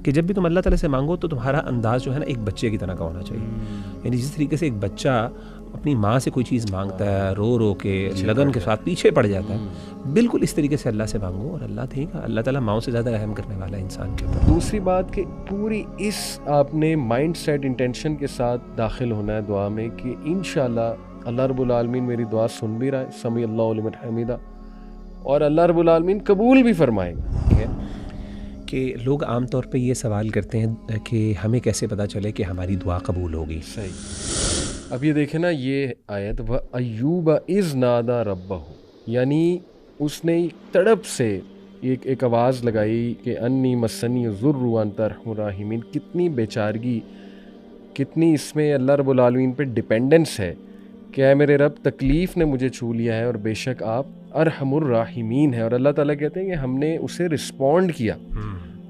कि जब भी तुम अल्लाह ताला से मांगो तो तुम्हारा अंदाज़ जो है ना एक बच्चे की तरह का होना चाहिए। यानी जिस तरीके से एक बच्चा अपनी माँ से कोई चीज़ मांगता है, रो रो के लगन के साथ पीछे पड़ जाता है, बिल्कुल इस तरीके से अल्लाह से मांगो और अल्लाह देगा। अल्लाह ताला माओ से ज़्यादा रहम करने वाला है इंसान के ऊपर। दूसरी बात कि पूरी इस आपने माइंड सेट इंटेंशन के साथ दाखिल होना है दुआ में कि इंशाल्लाह अल्लाह रब्बुल आलमीन मेरी दुआ सुन भी रहा है, समी अल्लाहु लिमन हमीदा, और अल्लाह रब्बुल आलमीन कबूल भी फरमाएगा। कि लोग आम तौर पे ये सवाल करते हैं कि हमें कैसे पता चले कि हमारी दुआ कबूल होगी। सही। अब ये देखें ना, ये आयत व अय्यूब इज़ नादा रब्बहू, यानी उसने तड़प से एक आवाज़ लगाई कि अन्नी मसनी ज़ुर्रु अंता अर्हमुर राहिमीन। कितनी बेचारगी, कितनी इसमें अल्लाह रब्बुल आलमीन पे डिपेंडेंस है कि ऐ मेरे रब तकलीफ़ ने मुझे छू लिया है और बेशक आप अरहमुर राहिमीन है। और अल्लाह ताला कहते हैं कि हमने उसे रिस्पॉन्ड किया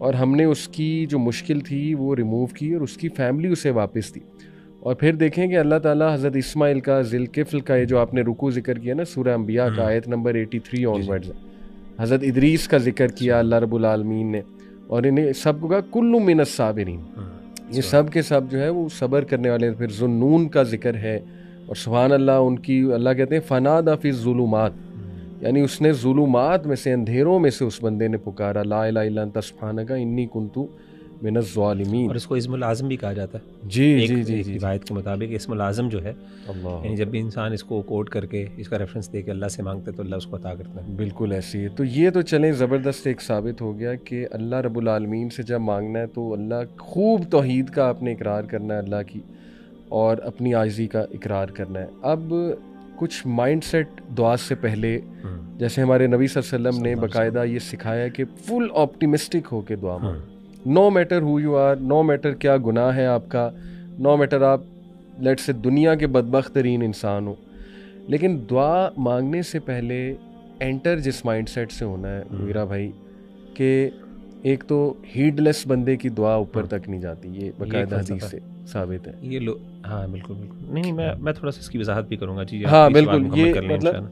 और हमने उसकी जो मुश्किल थी वो रिमूव की और उसकी फैमिली उसे वापस दी। और फिर देखें कि अल्लाह ताला हज़रत इस्माइल का, ज़िलकिफ़्ल का, ये जो आपने रुकू ज़िक्र किया ना सूरह अंबिया का आयत नंबर 83 ऑनवर्ड्स, हज़रत इदरीस का जिक्र किया अल्लाह रब्बुल आलमीन ने, और इन्हें सबको कहा कुल्लु मिनस साबिरीन, ये सब के सब जो है वो सब्र करने वाले। फिर ज़ुन्नून का जिक्र है और सुभान अल्लाह उनकी, अल्लाह कहते हैं फ़नादा फ़ी ज़ुलुमात, यानी उसने ज़ुलुमात में से, अंधेरों में से उस बंदे ने पुकारा ला इलाहा इल्ला अंता सुब्हानका इन्नी कुन्तु मिनज़ ज़ालिमीन। और इसको इस्मुल आज़म भी कहा जाता है। जी जी जी जी, रिवायत के मुताबिक इस्मुल आज़म जो है, यानी जब भी इंसान इसको कोट करके इसका रेफरेंस दे के अल्लाह से मांगते तो अल्लाह उसको अता करता है। बिल्कुल ऐसी है। तो ये तो चलें ज़बरदस्त एक साबित हो गया कि अल्लाह रब्बुल आलमीन से जब मांगना है तो अल्लाह खूब तौहीद का आपने इकरार करना है अल्लाह की, और अपनी आजिज़ी का इकरार करना है। अब कुछ माइंड सेट दुआ से पहले, जैसे हमारे नबी सल्लल्लाहु अलैहि वसल्लम ने बाकायदा ये सिखाया कि फुल ऑप्टिमिस्टिक होके दुआ मांगो। No matter who you are, no matter क्या गुनाह है आपका, नो मैटर आप लेट से दुनिया के बदबख्त तरीन इंसान हो, लेकिन दुआ मांगने से पहले एंटर जिस माइंड सेट से होना है मीरा भाई, कि एक तो हीडलेस बंदे की दुआ ऊपर तक नहीं जाती, ये बाकायदा हदीस से साबित है। ये लो, हाँ बिल्कुल बिल्कुल, नहीं मैं थोड़ा सा इसकी वजाहत भी करूँगा जी। हाँ बिल्कुल, ये मतलब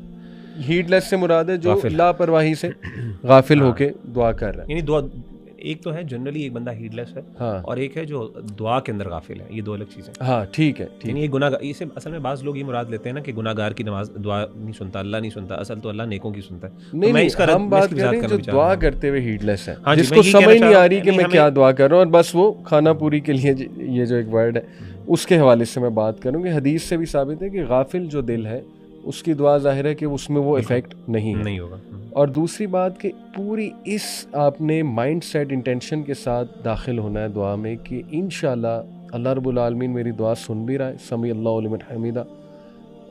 हीडलेस से मुराद है जो लापरवाही से गाफिल होके दुआ कर रहा है। यानी दुआ एक तो है जनरली एक बंदा हीडलेस है, हाँ, और एक है जो दुआ के अंदर गाफिल है, ये दो अलग चीज़ें। हाँ ठीक है, ठीक। ये गुनाह, इसे असल में बाज़ लोग ये मुराद लेते हैं ना कि गुनाहगार की नमाज दुआ नहीं सुनता, अल्लाह नहीं सुनता, असल तो अल्लाह नेकों की सुनता है। नहीं, नहीं, हम बात कर रहे हैं जो दुआ करते हुए हीडलेस है, जिसको समझ नहीं आ रही कि मैं क्या दुआ कर रहा हूँ, और बस वो खाना पूरी के लिए ये जो एक वर्ड है उसके हवाले से मैं बात करूँगी। हदीस से भी साबित है कि गाफिल जो दिल है उसकी दुआ जाहिर है कि उसमें वो इफेक्ट नहीं होगा। और दूसरी बात कि पूरी इस आपने माइंड सेट इंटेंशन के साथ दाखिल होना है दुआ में कि इंशाल्लाह अल्लाह रब्बुल आलमीन मेरी दुआ सुन भी रहा है, समी अल्लाहु लिमन हमीदा,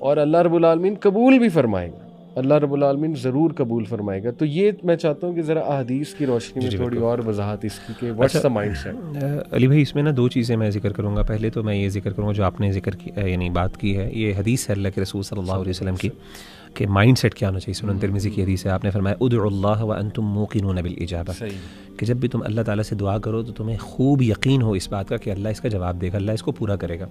और अल्लाह रब्बुल आलमीन कबूल भी फरमाएगा, अल्लाह रब्बुल आलमीन ज़रूर कबूल फरमाएगा। तो ये मैं चाहता हूँ कि ज़रा अहदीस की रोशनी में थोड़ी और वजाहत इसकी कि what's the mind set. Ali भाई, इसमें ना दो चीज़ें मैं जिक्र करूँगा। पहले तो मैं ये जिक्र करूँगा जो आपने जिक्र की, यानी बात की है, ये हदीस है अल्लाह के रसूल सल्लल्लाहु अलैहि वसल्लम की कि माइंड सेट क्या होना चाहिए। सुनन तिरमिज़ी की हदीस है, आपने फरमाया उदउल्लाह व अंतुम मूक़िनून बिल इजाबा, कि जब भी तुम अल्लाह ताला से दुआ करो तो तुम्हें खूब यकीन हो इस बात का कि अल्लाह इसका जवाब देगा, अल्लाह इसको पूरा करेगा।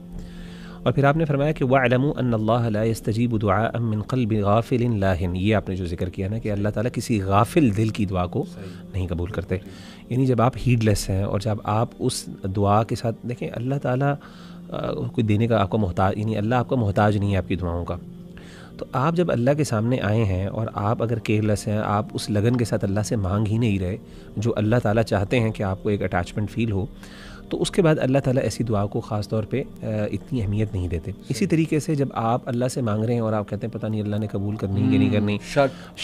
और फिर आपने फरमाया कि वअलमू अन्नल्लाह ला यस्तजीबु दुआअन मिन क़ल्बि गाफ़िलिन लाहिन, ये आपने जो जिक्र किया ना कि अल्लाह ताला किसी गाफिल दिल की दुआ को नहीं कबूल करते। यानी जब आप हीडलेस हैं और जब आप उस दुआ के साथ देखें, अल्लाह ताला कोई देने का आपका मोहताज, यानी अल्लाह आपका मोहताज नहीं है आपकी दुआओं का। तो आप जब अल्लाह के सामने आए हैं और आप अगर केयरलेस हैं, आप उस लगन के साथ अल्लाह से मांग ही नहीं रहे जो अल्लाह ताला चाहते हैं कि आपको एक अटैचमेंट फ़ील हो, तो उसके बाद अल्लाह ताला ऐसी दुआ को ख़ास तौर पे इतनी अहमियत नहीं देते। इसी तरीके से जब आप अल्लाह से मांग रहे हैं और आप कहते हैं पता नहीं अल्लाह ने कबूल करनी है कि नहीं करनी,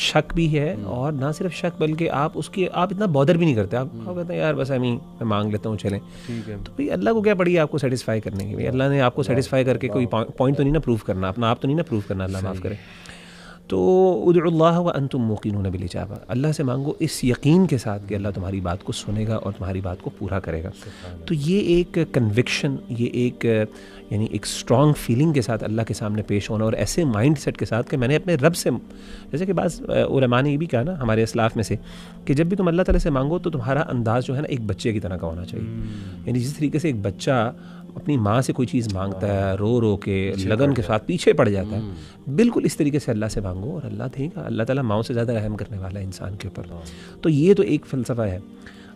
शक भी है, और ना सिर्फ शक बल्कि आप उसकी आप इतना बॉदर भी नहीं करते। आप कहते हैं यार बस मैं मांग लेता हूँ, चलें। तो भाई अल्लाह को क्या पड़ी आपको सेटिस्फाई करने की? भाई अल्लाह ने आपको सेटिस्फाई करके कोई पॉइंट तो नहीं ना प्रूव करना, अपना आप तो नहीं ना प्रूव करना, अल्लाह माफ़ करे। तो उदउल्लाह व अंतुम मूक़िनून बिल इजाबा, अल्लाह से मांगो इस यकीन के साथ कि अल्लाह तुम्हारी बात को सुनेगा और तुम्हारी बात को पूरा करेगा। तो ये एक कन्विक्शन, ये एक यानी एक स्ट्रॉन्ग फीलिंग के साथ अल्लाह के सामने पेश होना, और ऐसे माइंड सेट के साथ कि मैंने अपने रब से, जैसे कि बाज़ उलमा ने ये भी कहा ना हमारे इस्लाफ में से, कि जब भी तुम अल्लाह ताला से मांगो तो तुम्हारा अंदाज़ जो है ना एक बच्चे की तरह का होना चाहिए। यानी जिस तरीके से एक बच्चा अपनी माँ से कोई चीज़ मांगता है, रो रो के लगन के साथ पीछे पड़ जाता है, बिल्कुल इस तरीके से अल्लाह से मांगो और अल्लाह देगा। अल्लाह ताला माओ से ज़्यादा रहम करने वाला है इंसान के ऊपर। तो ये तो एक फ़लसफ़ा है।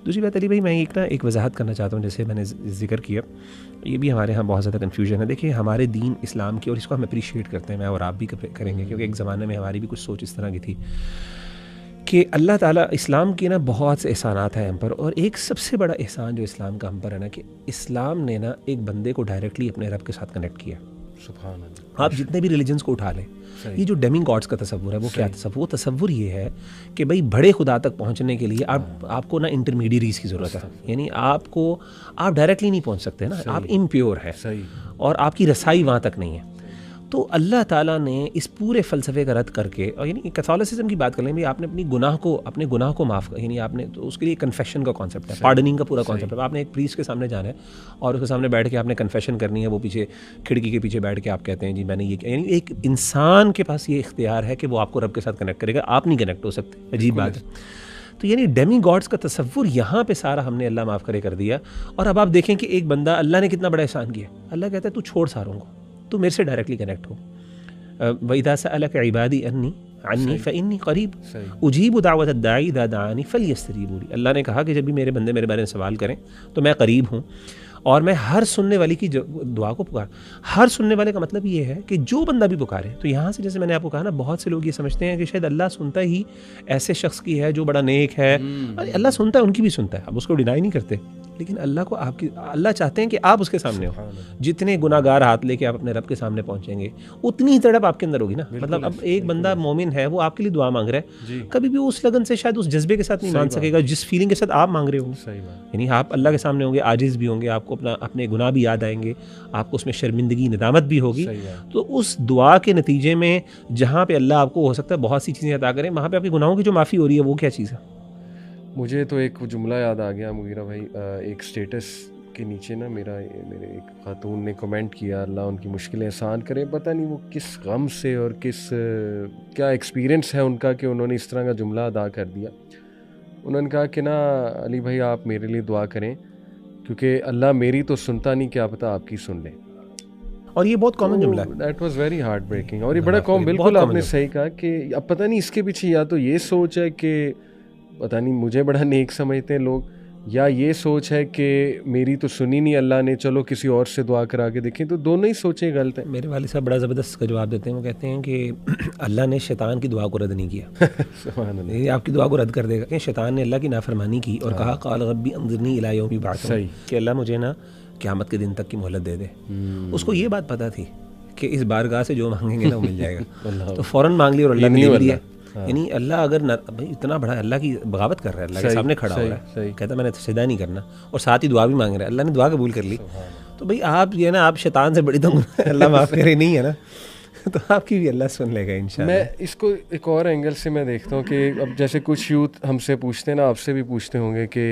दूसरी बात अली भाई, मैं एक वजाहत करना चाहता हूँ, जैसे मैंने जिक्र किया, ये भी हमारे यहाँ बहुत ज़्यादा कन्फ्यूजन है। देखिए हमारे दीन इस्लाम की, और इसको हम अप्रिशिएट करते हैं, मैं और आप भी करेंगे, क्योंकि एक ज़माने में हमारी भी कुछ सोच इस तरह की थी कि अल्लाह ताला इस्लाम के ना बहुत से एहसानात हैं हम पर, और एक सबसे बड़ा एहसान जो इस्लाम का हम पर है ना, कि इस्लाम ने ना एक बंदे को डायरेक्टली अपने रब के साथ कनेक्ट किया। सुभान अल्लाह। आप जितने भी रिलीजन्स को उठा लें, ये जो डेमी गॉड्स का तस्वुर है, वो क्या तस्वुर? वो तस्वुर ये है कि भाई बड़े खुदा तक पहुंचने के लिए आपको ना इंटरमीडियरीज की ज़रूरत है, यानी आप डायरेक्टली नहीं पहुंच सकते ना, आप इम्प्योर हैं और आपकी रसाई वहाँ तक नहीं है। तो अल्लाह ताला ने इस पूरे फ़लसफ़े का रद्द करके, और यानी कैथोलिसिज्म की बात कर लें, भाई आपने अपने गुनाह को माफ़, यानी आपने, तो उसके लिए कन्फेशन का कॉन्सेप्ट है, पार्डनिंग का पूरा कॉन्सेप्ट है। आपने एक प्रीस्ट के सामने जाना है और उसके सामने बैठ के आपने कन्फेशन करनी है, वो पीछे खिड़की के पीछे बैठ के आप कहते हैं जी मैंने ये किया। यानी एक इंसान के पास ये इख्तियार है कि वो आपको रब के साथ कनेक्ट करेगा, आप नहीं कनेक्ट हो सकते। अजीब बात है। तो यानी डेमी गॉड्स का तस्वुर यहाँ पे सारा हमने अल्लाह माफ़ करे कर दिया। और अब आप देखें कि एक बंदा, अल्लाह ने कितना बड़ा एहसान किया। अल्लाह कहता है तू छोड़ सारों को, तू मेरे से डायरेक्टली कनेक्ट हो। वइज़ा सअलक इबादी अन्नी फ़इन्नी क़रीब उजीबु दावत दाई इज़ा दआनी फ़लयस्तजीबू ली। अल्लाह ने कहा कि जब भी मेरे बंदे मेरे बारे में सवाल करें तो मैं करीब हूँ और मैं हर सुनने वाले की दुआ को पुकार। हर सुनने वाले का मतलब ये है कि जो बंदा भी पुकारे, तो यहाँ से जैसे मैंने आपको कहा ना, बहुत से लोग ये समझते हैं कि शायद अल्लाह सुनता ही ऐसे शख्स की है जो बड़ा नेक है। अरे अल्लाह सुनता है, उनकी भी सुनता है, अब उसको डिनाई नहीं करते, लेकिन अल्लाह चाहते हैं कि आप उसके सामने हो। जितने गुनाहगार हाथ लेके आप अपने रब के सामने पहुंचेंगे, उतनी ही तड़प आपके अंदर होगी ना। मतलब अब एक बंदा मोमिन है, वो आपके लिए दुआ मांग रहा है, कभी भी उस लगन से शायद उस जज्बे के साथ नहीं मांग सकेगा जिस फीलिंग के साथ आप मांग रहे हो। यानी आप अल्लाह के सामने होंगे, आजिज़ भी होंगे, आपको अपने गुनाह भी याद आएंगे, आपको उसमें शर्मिंदगी नदामत भी होगी। तो उस दुआ के नतीजे में जहाँ पे अल्लाह आपको हो सकता है बहुत सी चीज़ें अता करें, वहाँ पे आपके गुनाहों की जो माफ़ी हो रही है वो क्या चीज़ है? मुझे तो एक जुमला याद आ गया मुगीरा भाई, एक स्टेटस के नीचे ना मेरे एक खातून ने कमेंट किया, अल्लाह उनकी मुश्किलें आसान करे। पता नहीं वो किस गम से और क्या एक्सपीरियंस है उनका कि उन्होंने इस तरह का जुमला अदा कर दिया। उन्होंने कहा कि ना अली भाई आप मेरे लिए दुआ करें, क्योंकि अल्लाह मेरी तो सुनता नहीं, क्या पता आपकी सुन ले। और ये बहुत कॉमन जुमला है। That was very heartbreaking. और ये बड़ा बिल्कुल आपने सही कहा कि अब पता नहीं इसके पीछे या तो ये सोच है कि पता नहीं मुझे बड़ा नेक समझते हैं लोग, या ये सोच है कि मेरी तो सुनी नहीं अल्लाह ने, चलो किसी और से दुआ करा के देखें। तो दोनों ही सोचें गलत हैं। मेरे वाले साहब बड़ा ज़बरदस्त का जवाब देते हैं, वो कहते हैं कि अल्लाह ने शैतान की दुआ को रद्द नहीं किया। ये आपकी दुआ को रद्द कर देगा कि शैतान ने अल्लाह की नाफरमानी की और कहा क़ाल रब्बी अंज़िरनी इला यौमि यबअसून, कि अल्लाह मुझे ना क़यामत के दिन तक की मोहलत दे दे। उसको ये बात पता थी कि इस बारगाह से जो मांगेंगे ना वो मिल जाएगा। तो फ़ौरन मांग लिया और अल्लाह ने दे दिया। यानी अल्लाह अगर भाई इतना बड़ा अल्लाह की बगावत कर रहा है, अल्लाह के सामने खड़ा हो रहा है, कहता मैंने सजदा नहीं करना, और साथ ही दुआ भी मांग रहा है, अल्लाह ने दुआ कबूल कर ली। तो भाई आप ये ना, आप शैतान से बड़ी तो अल्लाह माफ़ करे नहीं है ना, तो आपकी भी अल्लाह सुन लेगा इंशाल्लाह। मैं इसको एक और एंगल से मैं देखता हूँ कि अब जैसे कुछ यूथ हमसे पूछते हैं ना, आपसे भी पूछते होंगे कि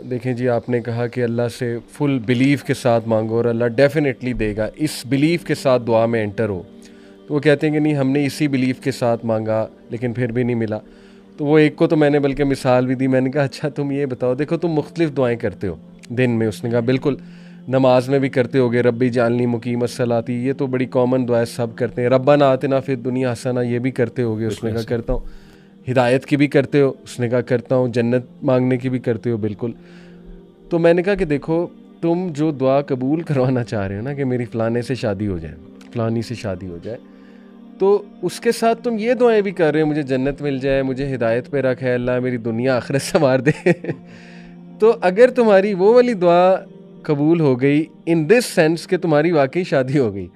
देखें जी आपने कहा कि अल्लाह से फुल बिलीव के साथ मांगो और अल्लाह डेफिनेटली देगा, इस बिलीव के साथ दुआ में एंटर हो। तो वो कहते हैं कि नहीं हमने इसी बिलीव के साथ मांगा लेकिन फिर भी नहीं मिला। तो वो एक को तो मैंने बल्कि मिसाल भी दी, मैंने कहा अच्छा तुम ये बताओ, देखो तुम मुख्तलिफ दुआएं करते हो दिन में। उसने कहा बिल्कुल, नमाज में भी करते होगे, रब्बी जालनी मुकीमत सलाती, ये तो बड़ी कॉमन दुआ सब करते हैं। रब्बना आतिना फिद दुनिया हसना, ये भी करते होगे। उसने कहा करता हूँ। हिदायत की भी करते हो? उसने कहा करता हूँ। जन्नत मांगने की भी करते हो? बिल्कुल। तो मैंने कहा कि देखो तुम जो दुआ कबूल करवाना चाह रहे हो ना कि मेरी फ़लाने से शादी हो जाए, फ़लानी से शादी हो जाए, तो उसके साथ तुम ये दुआएं भी कर रहे हो, मुझे जन्नत मिल जाए, मुझे हिदायत पे रख है अल्लाह, मेरी दुनिया आखिरत संवार दे। तो अगर तुम्हारी वो वाली दुआ कबूल हो गई इन दिस सेंस कि तुम्हारी वाकई शादी हो गई,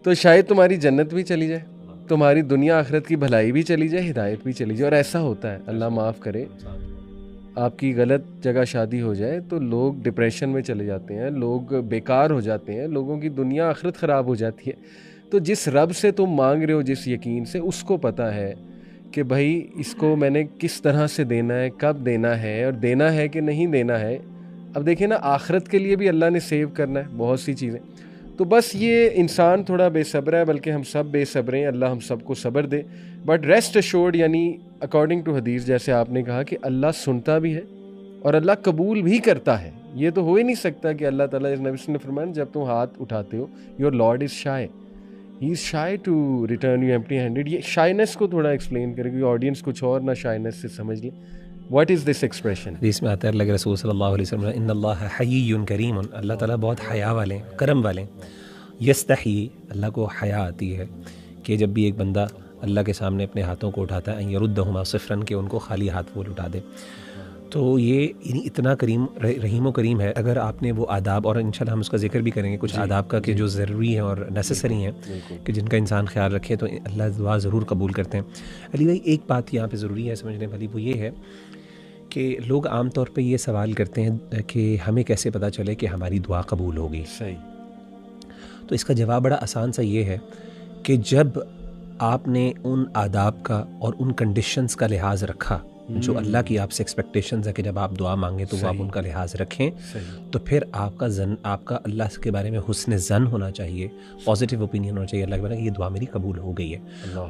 तो शायद तुम्हारी जन्नत भी चली जाए, तुम्हारी दुनिया आखिरत की भलाई भी चली जाए, हिदायत भी चली जाए। और ऐसा होता है, अल्लाह माफ़ करे, आपकी गलत जगह शादी हो जाए तो लोग डिप्रेशन में चले जाते हैं, लोग बेकार हो जाते हैं, लोगों की दुनिया आखिरत ख़राब हो जाती है। तो जिस रब से तुम मांग रहे हो, जिस यकीन से, उसको पता है कि भाई इसको मैंने किस तरह से देना है, कब देना है, और देना है कि नहीं देना है। अब देखिए ना, आखिरत के लिए भी अल्लाह ने सेव करना है बहुत सी चीज़ें। तो बस ये इंसान थोड़ा बेसब्र है, बल्कि हम सब बेसब्र हैं, अल्लाह हम सबको सब्र दे। बट रेस्ट अश्योर्ड, यानी अकॉर्डिंग टू हदीस, जैसे आपने कहा कि अल्लाह सुनता भी है और अल्लाह कबूल भी करता है। ये तो हो ही नहीं सकता कि अल्लाह ताला, नबी ने फरमाया जब तुम हाथ उठाते हो, your lord is shy, he is shy to return you empty handed. ये शाइनेस को थोड़ा एक्सप्लेन करें, क्योंकि ऑडियंस कुछ और ना शाइनेस से समझ ले। What is this expression? हदीस में आता है अल्लाह के रसूल सल्लल्लाहु अलैहि वसल्लम, इन्नल्लाह हय्युन करीम, अल्लाह ताला बहुत हया वाले हैं, करम वाले हैं। यस्तही, अल्लाह को हया आती है कि जब भी एक बंदा अल्लाह के सामने अपने हाथों को उठाता है, यरुद्दहुमा सिफ़रन, के उनको खाली हाथ वो लुटा दे। तो ये इतना करीम रहीम व करीम है। अगर आपने वो आदाब, और इंशाल्लाह हम उसका जिक्र भी करेंगे कुछ आदाब का कि जो ज़रूरी हैं और नेसेसरी हैं कि जिनका इंसान ख्याल रखे तो अल्लाह दुआ ज़रूर कबूल करते हैं। अली भाई, एक बात यहाँ पे ज़रूरी है समझने वाली, वो ये है कि लोग आम तौर पे ये सवाल करते हैं कि हमें कैसे पता चले कि हमारी दुआ कबूल होगी। सही। तो इसका जवाब बड़ा आसान सा ये है कि जब आपने उन आदाब का और उन कंडीशंस का लिहाज रखा जो अल्लाह की आपसे एक्सपेक्टेशंस है कि जब आप दुआ मांगे तो वो आप उनका लिहाज रखें, तो फिर आपका अल्लाह के बारे में हुस्न ज़न होना चाहिए, पॉजिटिव ओपिनियन होना चाहिए अल्लाह के बारे में कि ये दुआ मेरी कबूल हो गई है।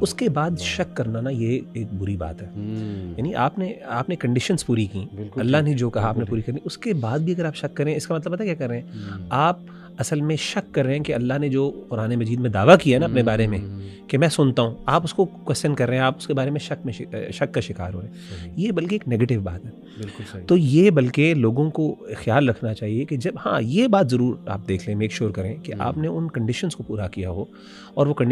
उसके बाद शक करना ना, ये एक बुरी बात है। यानी आपने कंडीशंस पूरी की, अल्लाह ने जो कहा आपने पूरी करनी, उसके बाद भी अगर आप शक करें, इसका मतलब पता क्या कर रहे हैं आप? असल में शक कर रहे हैं कि अल्लाह ने जो कुरान मजीद में दावा किया ना अपने बारे में कि मैं सुनता हूँ, आप उसको क्वेश्चन कर रहे हैं, आप उसके बारे में शक का शिकार हो रहे हैं। ये बल्कि एक नेगेटिव बात है। बिल्कुल सही। तो ये बल्कि लोगों को ख्याल रखना चाहिए कि जब, हाँ, ये बात ज़रूर आप देख लें, मेक श्योर करें कि आपने उन कंडीशंस को पूरा किया हो और वो कंडीशन